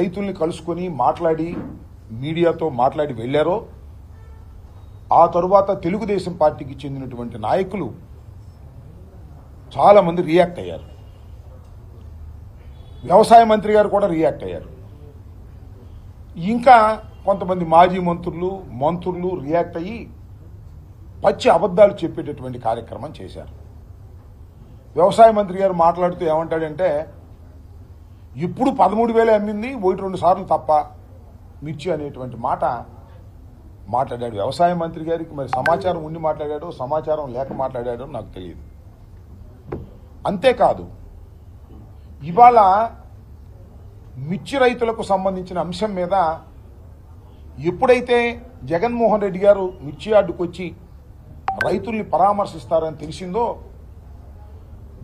రైతుల్ని కలుసుకొని మాట్లాడి మీడియాతో మాట్లాడి వెళ్ళారో ఆ తరువాత తెలుగుదేశం పార్టీకి చెందినటువంటి నాయకులు చాలామంది రియాక్ట్ అయ్యారు. వ్యవసాయ మంత్రి గారు కూడా రియాక్ట్ అయ్యారు. ఇంకా కొంతమంది మాజీ మంత్రులు రియాక్ట్ అయ్యి పచ్చి అబద్ధాలు చెప్పేటటువంటి కార్యక్రమం చేశారు. వ్యవసాయ మంత్రి గారు మాట్లాడుతూ ఏమంటాడంటే, ఇప్పుడు 13,000 అమ్మింది 1-2 సార్లు తప్ప మిర్చి అనేటువంటి మాట మాట్లాడాడు. వ్యవసాయ మంత్రి గారికి మరి సమాచారం ఉండి మాట్లాడాడో సమాచారం లేక మాట్లాడాడో నాకు తెలియదు. అంతేకాదు, ఇవాళ మిర్చి రైతులకు సంబంధించిన అంశం మీద ఎప్పుడైతే జగన్మోహన్ రెడ్డి గారు మిర్చి యార్డుకు వచ్చి రైతుల్ని పరామర్శిస్తారని తెలిసిందో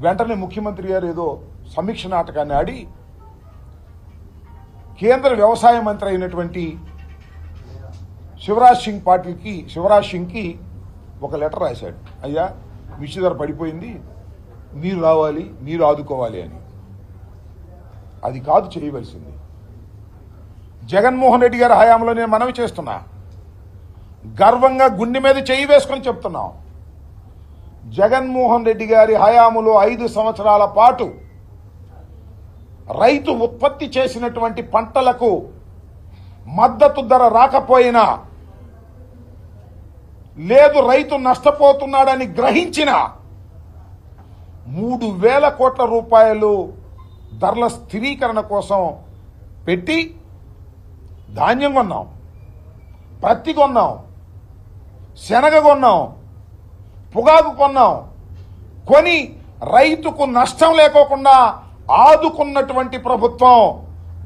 వెంటనే ముఖ్యమంత్రి గారు ఏదో సమీక్ష నాటకాన్ని ఆడి కేంద్ర వ్యవసాయ మంత్రి అయినటువంటి శివరాజ్ సింగ్కి ఒక లెటర్ రాశాడు. అయ్యా, మిర్చి ధర పడిపోయింది, మీరు రావాలి, మీరు ఆదుకోవాలి అని. అది కాదు చేయవలసింది. జగన్మోహన్ రెడ్డి గారి హయాంలో నేను మనవి చేస్తున్నా, గర్వంగా గుండె మీద చేయి వేసుకొని చెప్తున్నాం, జగన్మోహన్ రెడ్డి గారి హయాములో 5 సంవత్సరాల పాటు రైతు ఉత్పత్తి చేసినటువంటి పంటలకు మద్దతు ధర రాకపోయినా, లేదు రైతు నష్టపోతున్నాడని గ్రహించిన 3,000 కోట్ల రూపాయలు ధరల స్థిరీకరణ కోసం పెట్టి ధాన్యం కొన్నాం, పత్తి కొన్నాం, శనగ కొన్నాం, పొగాకు కొన్నాం. కొని రైతుకు నష్టం లేకోకుండా ఆదుకున్నటువంటి ప్రభుత్వం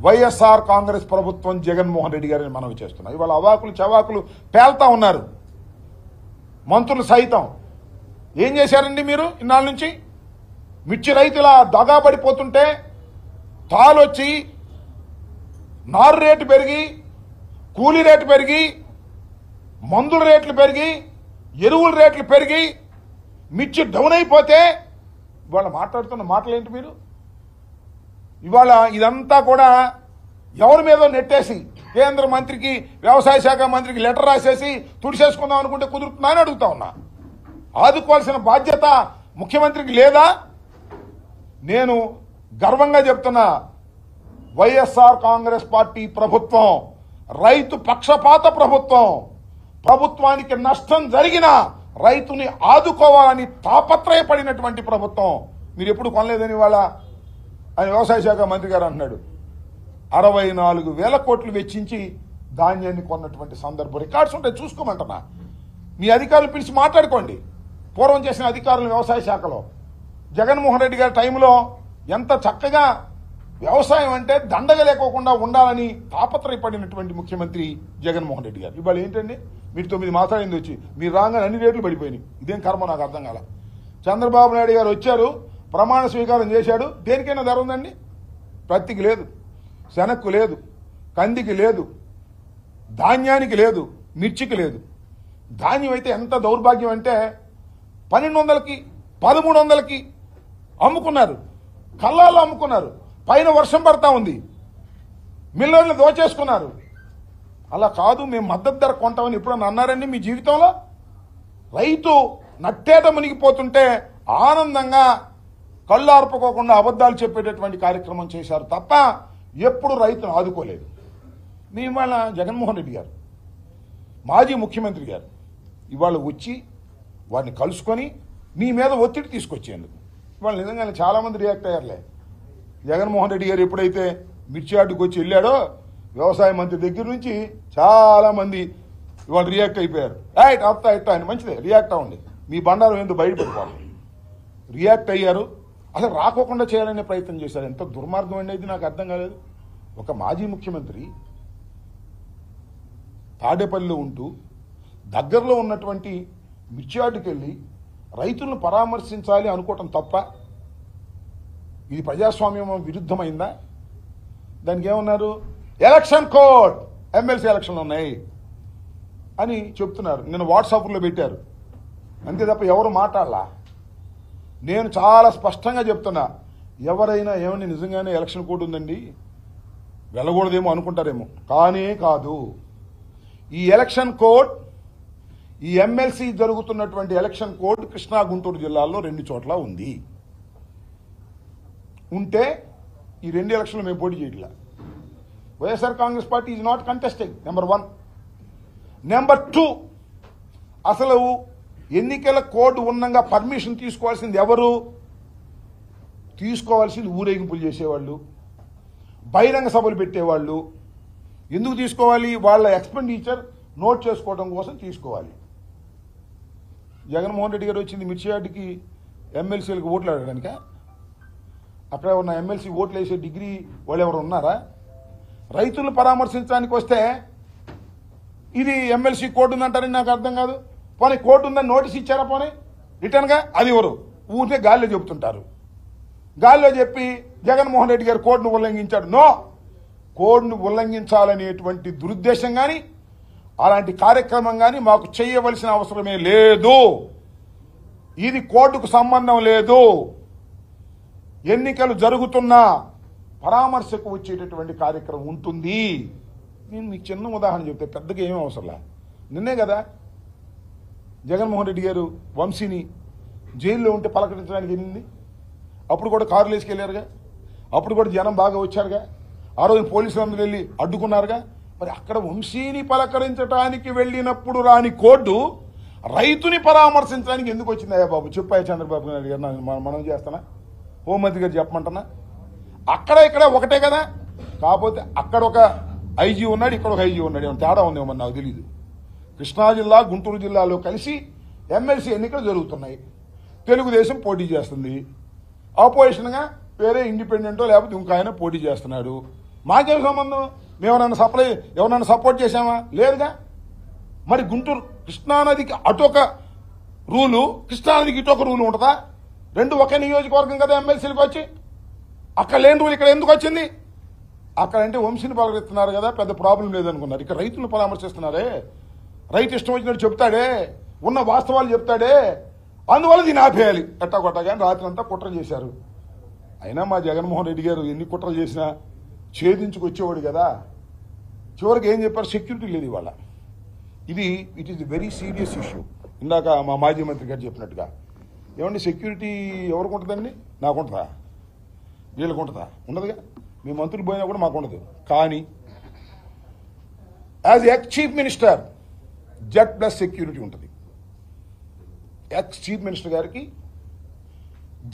వైఎస్ఆర్ కాంగ్రెస్ ప్రభుత్వం, జగన్మోహన్ రెడ్డి గారిని మనవి చేస్తున్నాం. ఇవాళ అవాకులు చవాకులు పేల్తా ఉన్నారు మంత్రులు సైతం. ఏం చేశారండి మీరు ఇన్నాళ్ళ నుంచి? మిర్చి రైతుల దగా పడిపోతుంటే తాళొచ్చి నారు రేటు పెరిగి, కూలీ రేటు పెరిగి, మందుల రేట్లు పెరిగి, ఎరువుల రేట్లు పెరిగి మిర్చి డౌన్ అయిపోతే ఇవాళ మాట్లాడుతున్న మాటలేంటి మీరు? ఇవాళ ఇదంతా కూడా ఎవరి మీదో నెట్టేసి కేంద్ర మంత్రికి, వ్యవసాయ శాఖ మంత్రికి లెటర్ రాసేసి తుడిచేసుకుందాం అనుకుంటే కుదురుతుందా అని అడుగుతా ఉన్నా. ఆదుకోవాల్సిన బాధ్యత ముఖ్యమంత్రికి లేదా? నేను గర్వంగా చెప్తున్నా, వైఎస్ఆర్ కాంగ్రెస్ పార్టీ ప్రభుత్వం రైతు పక్షపాత ప్రభుత్వం. ప్రభుత్వానికి నష్టం జరిగినా రైతుని ఆదుకోవాలని తాపత్రయపడినటువంటి ప్రభుత్వం. మీరు ఎప్పుడు కొనలేదని వాళ్ళ ఆయన వ్యవసాయ శాఖ మంత్రి గారు అంటున్నాడు. 64,000 కోట్లు వెచ్చించి ధాన్యాన్ని కొన్నటువంటి సందర్భం రికార్డ్స్ ఉంటాయి, చూసుకోమంటున్నా. మీ అధికారులు పిలిచి మాట్లాడుకోండి. పూర్వం చేసిన అధికారులు వ్యవసాయ శాఖలో జగన్మోహన్ రెడ్డి గారి టైంలో ఎంత చక్కగా వ్యవసాయం అంటే దండగ లేకోకుండా ఉండాలని తాపత్రయపడినటువంటి ముఖ్యమంత్రి జగన్మోహన్ రెడ్డి గారు. ఇవాళ ఏంటండి, మీరు 9 మాట్లాడింది వచ్చి మీరు రాగానే అన్ని రేట్లు పడిపోయినాయి. ఇదేం కర్మ నాకు అర్థం కాల. చంద్రబాబు నాయుడు గారు వచ్చారు, ప్రమాణ స్వీకారం చేశాడు. దేనికైనా ధర ఉందండి? పత్తికి లేదు, శనక్కు లేదు, కందికి లేదు, ధాన్యానికి లేదు, మిర్చికి లేదు. ధాన్యం అయితే ఎంత దౌర్భాగ్యం అంటే 1200కి 1300కి అమ్ముకున్నారు, కల్లాల్లో అమ్ముకున్నారు. పైన వర్షం పడతా ఉంది, మిల్లర్లు దోచేసుకున్నారు. అలా కాదు, మేము మద్దతు ధర కొంటామని ఎప్పుడన్నా అన్నారండి మీ జీవితంలో? రైతు నట్టేట మునిగిపోతుంటే ఆనందంగా కళ్ళు ఆర్పుకోకుండా అబద్ధాలు చెప్పేటటువంటి కార్యక్రమం చేశారు తప్ప ఎప్పుడు రైతును ఆదుకోలేదు. మీ ఇవాళ జగన్మోహన్ రెడ్డి గారు, మాజీ ముఖ్యమంత్రి గారు ఇవాళ వచ్చి వారిని కలుసుకొని మీ మీద ఒత్తిడి తీసుకొచ్చేందుకు ఇవాళ నిజంగానే చాలామంది రియాక్ట్ అయ్యారులే. జగన్మోహన్ రెడ్డి గారు ఎప్పుడైతే మిర్చి యార్డుకు వచ్చి వెళ్ళాడో వ్యవసాయ మంత్రి దగ్గర నుంచి చాలామంది ఇవాళ రియాక్ట్ అయిపోయారు. రైట్, అత్తా ఇట్టా అని. మంచిదే, రియాక్ట్ అవ్వండి, మీ బండారం ఎందుకు బయటపడిపోవాలి. రియాక్ట్ అయ్యారు, అసలు రాకోకుండా చేయాలనే ప్రయత్నం చేశారు. ఎంత దుర్మార్గం అనేది నాకు అర్థం కాలేదు. ఒక మాజీ ముఖ్యమంత్రి తాడేపల్లిలో ఉంటూ దగ్గరలో ఉన్నటువంటి మిర్చి యార్డుకి వెళ్ళి రైతులను పరామర్శించాలి అనుకోవటం తప్ప ఇది ప్రజాస్వామ్యం విరుద్ధమైందా? దానికి ఏమన్నారు? ఎలక్షన్ కోడ్, ఎమ్మెల్సీ ఎలక్షన్లు ఉన్నాయి అని చెప్తున్నారు. నేను వాట్సాప్లో పెట్టారు, అంతే తప్ప ఎవరు మాట్లాడలా. నేను చాలా స్పష్టంగా చెప్తున్నా, ఎవరైనా ఏమని నిజంగానే ఎలక్షన్ కోడ్ ఉందండి, వెళ్ళకూడదేమో అనుకుంటారేమో, కానీ కాదు. ఈ ఎలక్షన్ కోడ్, ఈ ఎమ్మెల్సీ జరుగుతున్నటువంటి ఎలక్షన్ కోడ్ కృష్ణా గుంటూరు జిల్లాల్లో 2 చోట్ల ఉంది. ఉంటే ఈ 2 ఎలక్షన్లు మేము పోటీ చేయట్లా. YSR Congress party is not contesting, number 1. Number 2, అసలు ఎన్నికల కోడ్ ఉన్నంగా పర్మిషన్ తీసుకోవాల్సింది ఎవరు? తీసుకోవాల్సింది ఊరేగింపులు చేసేవాళ్ళు, బహిరంగ సభలు పెట్టేవాళ్ళు. ఎందుకు తీసుకోవాలి? వాళ్ళ ఎక్స్పెండిచర్ నోట్ చేసుకోవడం కోసం తీసుకోవాలి. జగన్మోహన్ రెడ్డి గారు వచ్చింది మిర్చియాడ్కి ఎమ్మెల్సీలకు ఓట్లు అడగడానిక? అక్కడ ఉన్న ఎమ్మెల్సీ ఓట్లు వేసే డిగ్రీ వాళ్ళు ఎవరు ఉన్నారా? రైతులను పరామర్శించడానికి వస్తే ఇది ఎమ్మెల్సీ కోర్టు ఉందంటారని నాకు అర్థం కాదు. పోనీ కోర్టు ఉందని నోటీస్ ఇచ్చారా? పోనీ రిటర్న్గా అది ఎవరు? ఊరికే గాలిలో చెబుతుంటారు. గాలిలో చెప్పి జగన్మోహన్ రెడ్డి గారు కోడ్ను ఉల్లంఘించాడు. నో, కోడ్ను ఉల్లంఘించాలనేటువంటి దురుద్దేశం కానీ అలాంటి కార్యక్రమం కానీ మాకు చేయవలసిన అవసరమే లేదు. ఇది కోర్టుకు సంబంధం లేదు. ఎన్నికలు జరుగుతున్నా పరామర్శకు వచ్చేటటువంటి కార్యక్రమం ఉంటుంది. నేను మీకు చిన్న ఉదాహరణ చెప్తే పెద్దగా ఏమీ అవసరంలా. నిన్నే కదా జగన్మోహన్ రెడ్డి గారు వంశీని జైల్లో ఉంటే పలకరించడానికి వెళ్ళింది. అప్పుడు కూడా కారులు వేసుకెళ్ళారుగా, అప్పుడు కూడా జనం బాగా వచ్చారుగా, ఆ రోజు పోలీసులు అందరూ వెళ్ళి అడ్డుకున్నారుగా. మరి అక్కడ వంశీని పలకరించడానికి వెళ్ళినప్పుడు రాని కోర్టు రైతుని పరామర్శించడానికి ఎందుకు వచ్చిందయ్యా బాబు? చెప్పాయా చంద్రబాబు నాయుడు గారు? మనం చేస్తానా? హోంమంత్రి గారు చెప్పమంటున్నా? అక్కడ ఇక్కడ ఒకటే కదా. కాకపోతే అక్కడ ఒక ఐజీ ఉన్నాడు, ఇక్కడ ఒక ఐజీ ఉన్నాడు. ఏమైనా తేడా ఉందేమో నాకు తెలియదు. కృష్ణా జిల్లా, గుంటూరు జిల్లాలో కలిసి ఎమ్మెల్సీ ఎన్నికలు జరుగుతున్నాయి. తెలుగుదేశం పోటీ చేస్తుంది, ఆపోజిషన్గా వేరే ఇండిపెండెంటో లేకపోతే ఇంకో ఆయన పోటీ చేస్తున్నాడు. మాకేం సంబంధం? ఎవరన్నా సపోర్ట్ చేశామా? లేదుగా. మరి గుంటూరు కృష్ణానదికి అటొక రూలు, కృష్ణానదికి ఇటొక రూలు ఉంటుందా? 2 ఒకే నియోజకవర్గం కదా ఎమ్మెల్సీలకు వచ్చి. అక్కడ లేని రూల్ ఇక్కడ ఎందుకు వచ్చింది? అక్కడ అంటే వంశీని పలకరిస్తున్నారు కదా, పెద్ద ప్రాబ్లం లేదనుకున్నారు. ఇక్కడ రైతులను పరామర్శిస్తున్నారే, రైతు ఇష్టం వచ్చినట్టు చెప్తాడే, ఉన్న వాస్తవాలు చెప్తాడే, అందువల్ల దీన్ని ఆపేయాలి ఎట్టా కొట్టగా రాత్రి అంతా కుట్ర చేశారు. అయినా మా జగన్మోహన్ రెడ్డి గారు ఎన్ని కుట్రలు చేసినా ఛేదించుకొచ్చేవాడు కదా. చివరికి ఏం చెప్పారు? సెక్యూరిటీ లేదు ఇవాళ. It is very serious issue. ఇందాక మా మాజీ మంత్రి గారు చెప్పినట్టుగా, ఏమండి సెక్యూరిటీ ఎవరికి ఉంటుందండి? నాకు ఉంటుందా? వీళ్ళకు ఉంటుందా? ఉండదుగా. మీ మంత్రులు పోయినా కూడా మాకు ఉండదు. కానీ as ex chief minister Z+ security ఉంటుంది. ఎక్స్ చీఫ్ మినిస్టర్ గారికి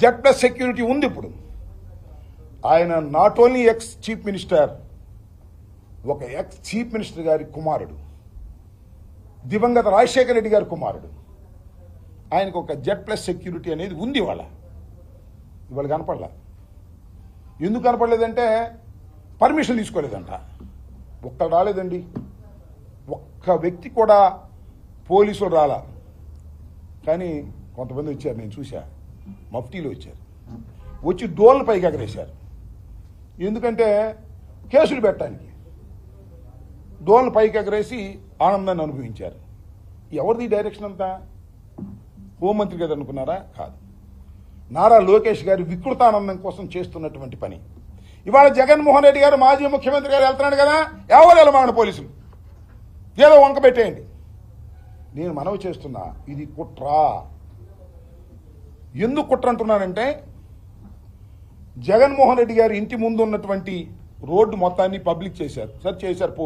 Z+ సెక్యూరిటీ ఉంది. ఇప్పుడు ఆయన not only ex chief minister, ఒక ఎక్స్ చీఫ్ మినిస్టర్ గారి కుమారుడు, దివంగత రాజశేఖర రెడ్డి గారి కుమారుడు. ఆయనకు ఒక Z+ సెక్యూరిటీ అనేది ఉంది. ఇవాళ కనపడలా. ఎందుకు కనపడలేదంటే పర్మిషన్ తీసుకోలేదంట. ఒక్కడు రాలేదండి, ఒక్క వ్యక్తి కూడా పోలీసులు రాలా. కానీ కొంతమంది వచ్చారు, నేను చూసా, మఫ్టీలో వచ్చారు. వచ్చి డోళ్ళ పైకి ఎగరేశారు. ఎందుకంటే కేసులు పెట్టడానికి డోళ్ళ పైకి ఎగరేసి ఆనందాన్ని అనుభవించారు. ఎవరిది డైరెక్షన్ అంతా? హోంమంత్రి గారు అనుకున్నారా? కాదు. నారా లోకేష్ గారి వికృతానందం కోసం చేస్తున్నటువంటి పని. ఇవాళ జగన్మోహన్ రెడ్డి గారు మాజీ ముఖ్యమంత్రి గారు వెళ్తున్నాడు కదా, ఎవరు వెళ్ళమాన పోలీసులు ఏదో వంక పెట్టేయండి. నేను మనవి చేస్తున్నా, ఇది కుట్ర. ఎందుకు కుట్ర అంటున్నానంటే, జగన్మోహన్ రెడ్డి గారి ఇంటి ముందు ఉన్నటువంటి రోడ్డు మొత్తాన్ని పబ్లిక్ చేశారు. సరే చేశారు, పో